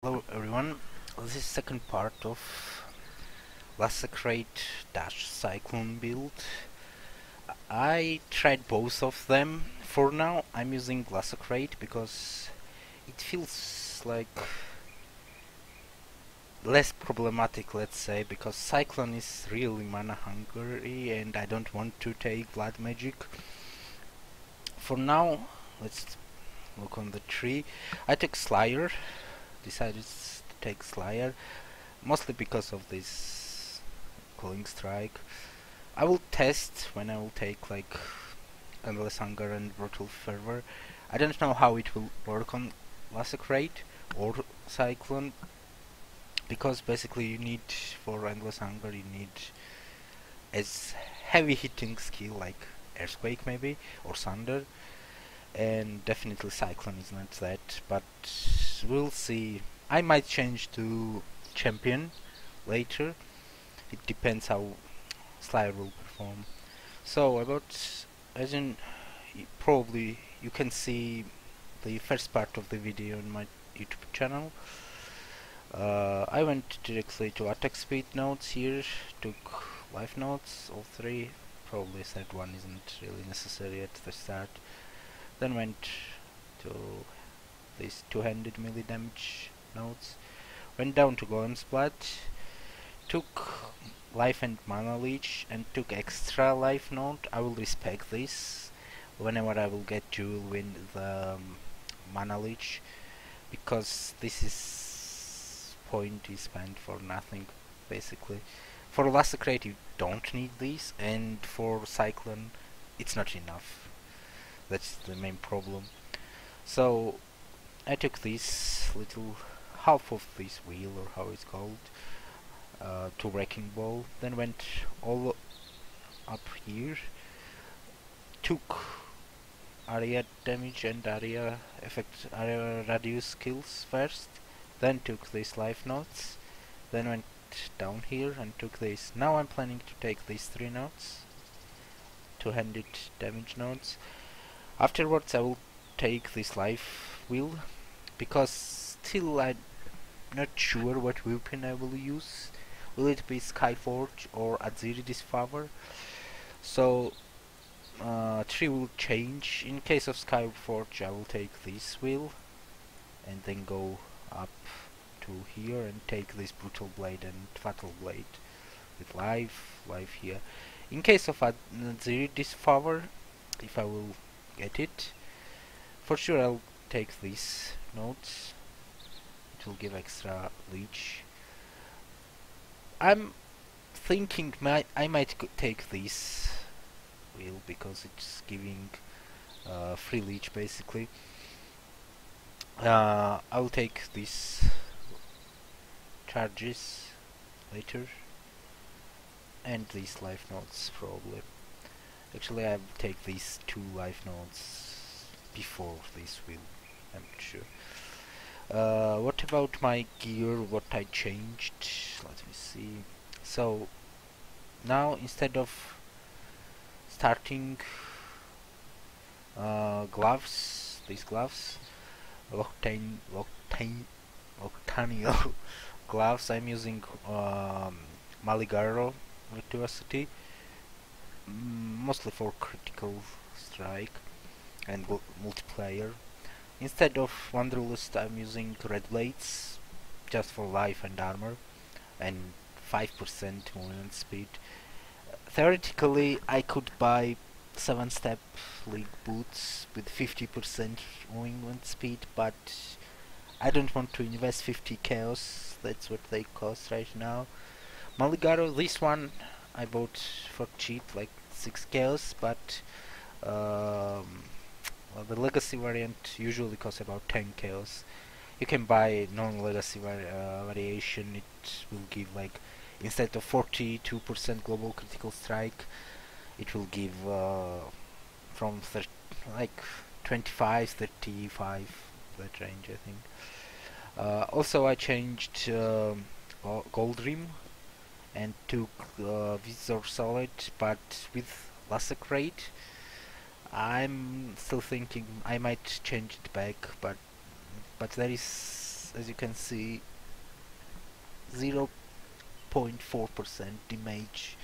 Hello everyone, this is second part of Lacerate Cyclone build. I tried both of them. For now I'm using Lacerate because it feels like less problematic, let's say, because Cyclone is really mana hungry and I don't want to take blood magic. For now, let's look on the tree. I took Slayer, decided to take Slayer. Mostly because of this Cooling Strike. I will test when I will take like Endless Hunger and Brutal Fervor. I don't know how it will work on Lacerate or Cyclone, because basically you need, for Endless Hunger, you need as heavy hitting skill like Earthquake maybe, or Thunder, and definitely Cyclone is not that, but we'll see. I might change to Champion later. It depends how Slayer will perform. So as in, probably you can see the first part of the video on my YouTube channel. I went directly to attack speed nodes here, took life nodes, all three. Probably third one isn't really necessary at the start. Then went to these two-handed melee damage nodes. Went down to Golem's Blood, took life and mana leech, and took extra life node. I will respect this whenever I will get jewel win the mana leech, because this is point is spent for nothing basically. For Lacerate you don't need this, and for Cyclone it's not enough. That's the main problem. So I took this little half of this wheel, or how it's called, to Wrecking Ball, then went all up here, took area damage and area effect, area radius skills first, then took these life nodes, then went down here and took this. Now I'm planning to take these three nodes, two-handed damage nodes. Afterwards I will take this life wheel, because still I'm not sure what weapon I will use. Will it be Skyforge or Aziri Disfavor? So tree will change. In case of Skyforge I will take this wheel and then go up to here and take this Brutal Blade and Fatal Blade with life here. In case of Aziri Disfavor, if I will get it, for sure I'll take these nodes. It will give extra leech. I'm thinking I might take this wheel because it's giving free leech basically. I'll take these charges later, and these life nodes probably. Actually I'll take these two life nodes before this wheel, I'm not sure. What about my gear, what I changed? Let me see. So now instead of starting gloves, these gloves, Loctaniel gloves, I'm using Maligaro Virtuosity, mostly for critical strike and multiplayer. Instead of Wanderlust I'm using Red Blades, just for life and armor, and 5% movement speed. Theoretically I could buy 7-step league boots with 50% movement speed, but I don't want to invest 50 chaos, that's what they cost right now. Maligaro, this one I bought for cheap, like 6 chaos, but well, the legacy variant usually costs about 10 chaos. You can buy non-legacy variation. It will give like, instead of 42% global critical strike, it will give from like 25, 35, that range I think. Also I changed Gold Rim and took Visor Solid, but with Lacerate I'm still thinking I might change it back, but there is it's, as you can see, 0.4% damage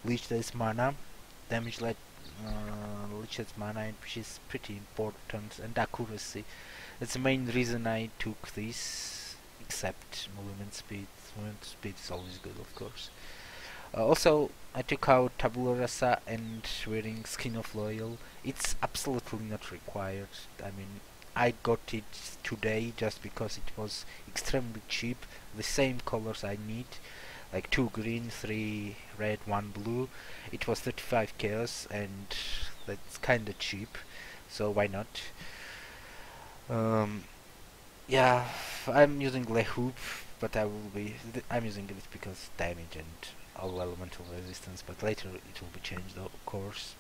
leech this mana, damage like leeches mana, which is pretty important, and accuracy. That's the main reason I took this, except movement speed. Movement speed is always good, of course. Also, I took out Tabula Rasa and wearing Skin of Loyal. It's absolutely not required. I mean, I got it today just because it was extremely cheap. The same colors I need, like 2 green, 3 red, 1 blue. It was 35 chaos, and that's kinda cheap, so why not? Yeah, I'm using Le Hoop, but I'm using it because damage and all elemental resistance, but later it will be changed, of course.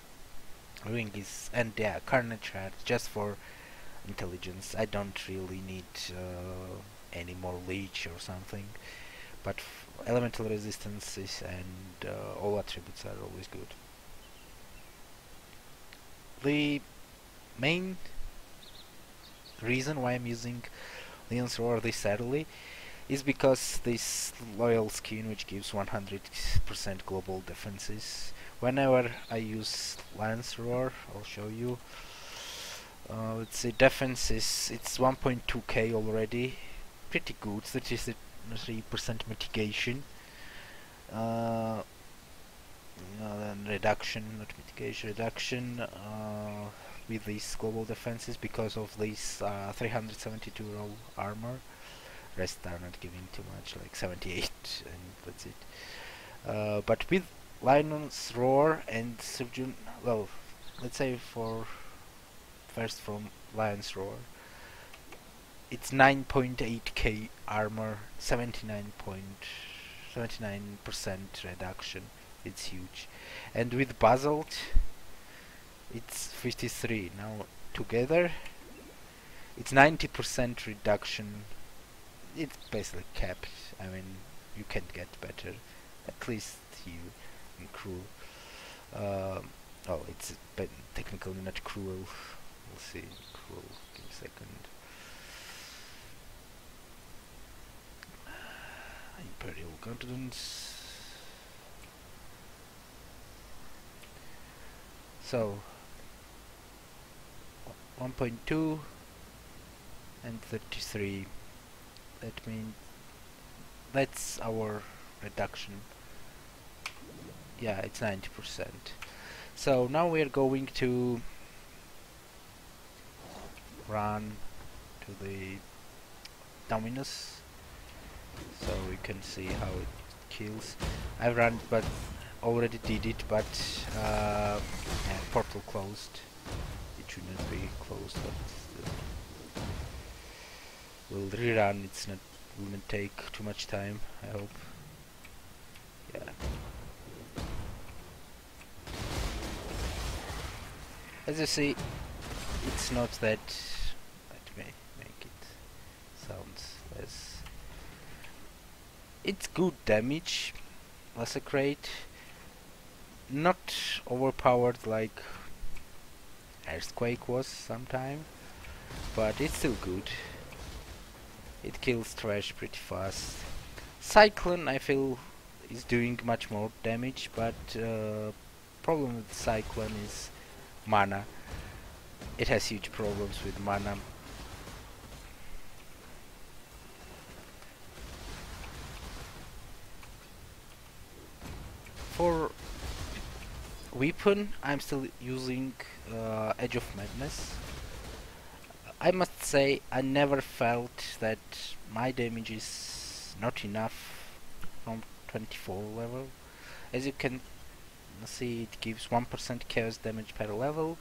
Ring is, and yeah, Carnage Heart just for intelligence. I don't really need any more leech or something, but elemental resistances and all attributes are always good. The main reason why I'm using Leon's Roar this early is because this loyal skin, which gives 100% global defenses. Whenever I use Lance Roar, I'll show you. Let's say defense is, it's 1.2k already, pretty good. 33% mitigation. Then reduction, not mitigation, reduction with these global defenses because of this 372 roll armor. Rest are not giving too much, like 78, and that's it. But with Lion's Roar and Surgeon, well, let's say for first from Lion's Roar, it's 9.8k armor, 79% reduction. It's huge. And with Basalt, it's 53. Now together, it's 90% reduction. It's basically capped. I mean, you can't get better. At least you in cruel. Oh, it's technically not cruel. We'll see. Cruel. Give me a second. Imperial Confidence. So 1.2 and 33. That means that's our reduction. Yeah, it's 90%. So now we're going to run to the Dominus, so we can see how it kills. I ran, but already did it, but yeah, portal closed. It should not be closed, but we'll rerun. It's not, will not take too much time, I hope. Yeah. As you see, it's not that. Let me make it sounds less. It's good damage. Lacerate, not overpowered like Earthquake was sometime, but it's still good. It kills trash pretty fast. Cyclone, I feel, is doing much more damage, but problem with Cyclone is mana. It has huge problems with mana. For weapon, I'm still using Edge of Madness. I must say, I never felt that my damage is not enough from 24 level. As you can see, it gives 1% chaos damage per level,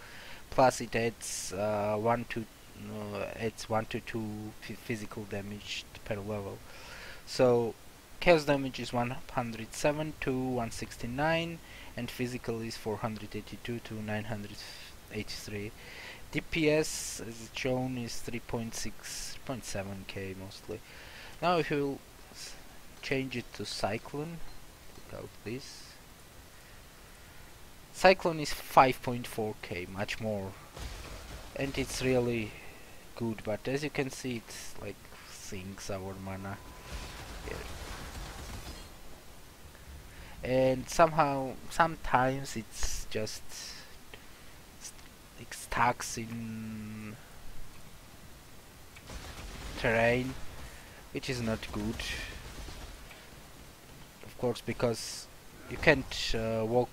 plus it adds 1 to 2 physical damage per level. So chaos damage is 107 to 169, and physical is 482 to 983. DPS, as shown, is 3.7k mostly. Now if you change it to Cyclone, take out this. Cyclone is 5.4k, much more, and it's really good. But as you can see, it's like sinks our mana here. And sometimes it's just it stacks in terrain, which is not good, of course, because you can't walk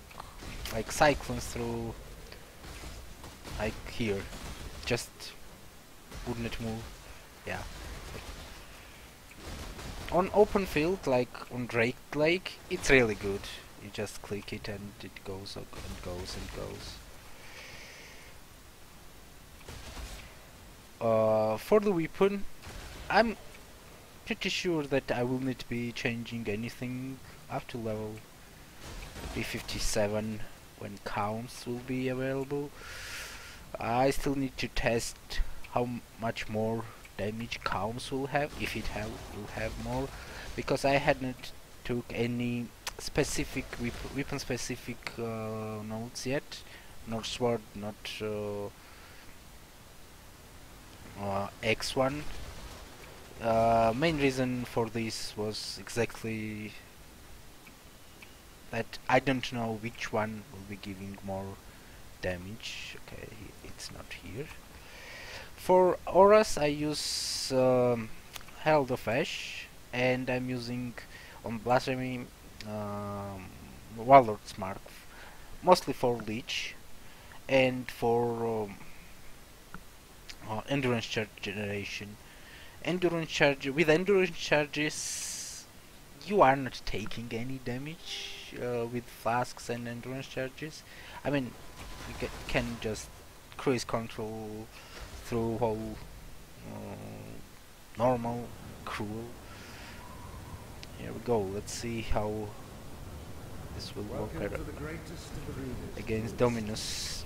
like cyclones through like here, just wouldn't move. Yeah, on open field like on Drake Lake it's really good. You just click it and it goes and goes and goes. For the weapon, I'm pretty sure that I will not be changing anything up to level 357 when counts will be available. I still need to test how much more damage counts will have, if it will have more, because I hadn't took any specific weapon specific notes yet, not sword, not X1. Main reason for this was exactly that I don't know which one will be giving more damage. Okay, it's not here. For auras I use Herald of Ash, and I'm using on Blasphemy Warlord's Mark, mostly for Leech and for Endurance Charge generation. With endurance charges you are not taking any damage with flasks and endurance charges. I mean, you can just cruise control through whole normal cruel. Here we go, let's see how this will work against Dominus.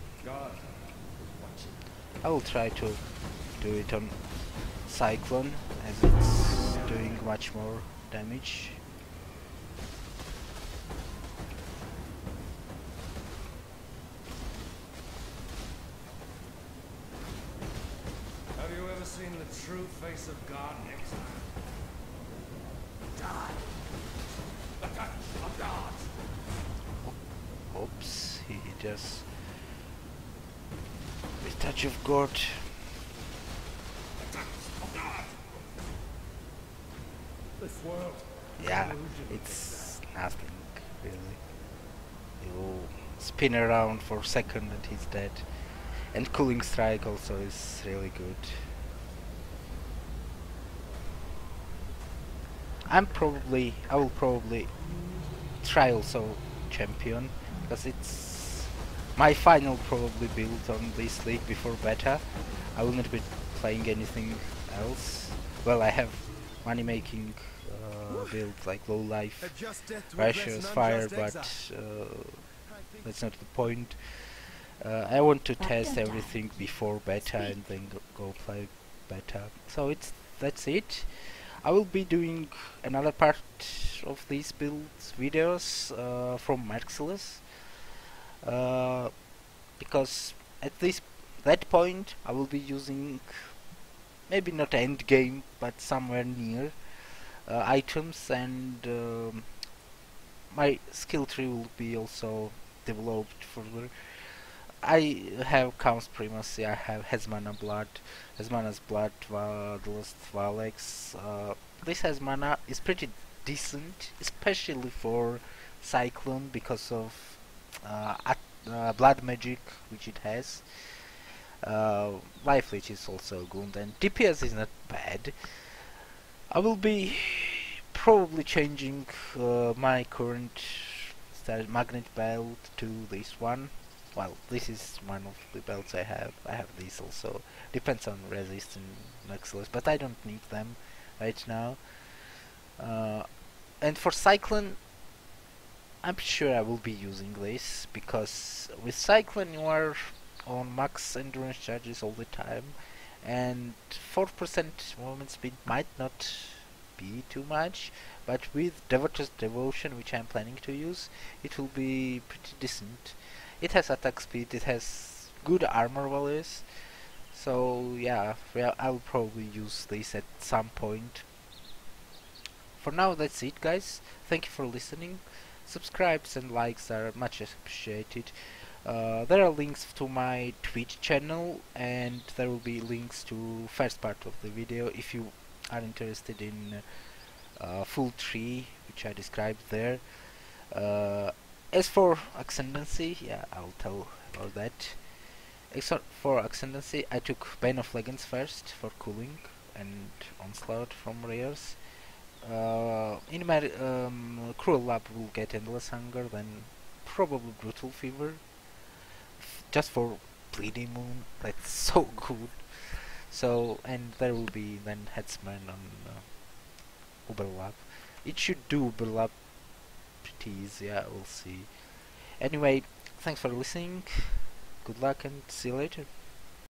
I will try to do it on Cyclone, as it's doing much more damage. Have you ever seen the true face of God in exile? Die! The touch of God! Oops, he just... the touch of God. This world. Yeah, it's nothing really. You spin around for a second and he's dead. And Cooling Strike also is really good. I will probably try also Champion, because it's my final probably build on this league before beta. I will not be playing anything else. Well, I have money making build like low life, Righteous Fire, but that's not the point. I want to test everything before beta and then go play beta. So that's it. I will be doing another part of these builds videos from Merciless, because at that point I will be using maybe not end game but somewhere near items, and my skill tree will be also developed further. I have Count's Primacy, I have Hezmana Blood, Hezmana's Blood, the Lost Valex. This Hezmana is pretty decent, especially for Cyclone, because of Blood Magic which it has. Life Leech is also good, and DPS is not bad. I will be probably changing my current Magnet Belt to this one. Well, this is one of the belts I have. I have these also. Depends on resist and Merciless, but I don't need them right now. And for Cyclone, I'm sure I will be using this, because with Cyclone you are on max endurance charges all the time, and 4% movement speed might not be too much, but with Devotee's Devotion, which I'm planning to use, it will be pretty decent. It has attack speed, it has good armor values, so yeah, I will probably use this at some point. for now that's it, guys. Thank you for listening. Subscribes and likes are much appreciated. There are links to my Twitch channel, and there will be links to first part of the video if you are interested in full tree, which I described there. As for Ascendancy, yeah, I'll tell about that. Except for Ascendancy, I took Bane of Legends first for cooling and Onslaught from rares. In my Cruel Lab will get Endless Hunger, then probably Brutal Fever, just for Bleeding Moon. That's so good. So, and there will be then Headsman on Uberlap. It should do Uberlap pretty easy, yeah, we'll see. Anyway, thanks for listening, good luck and see you later.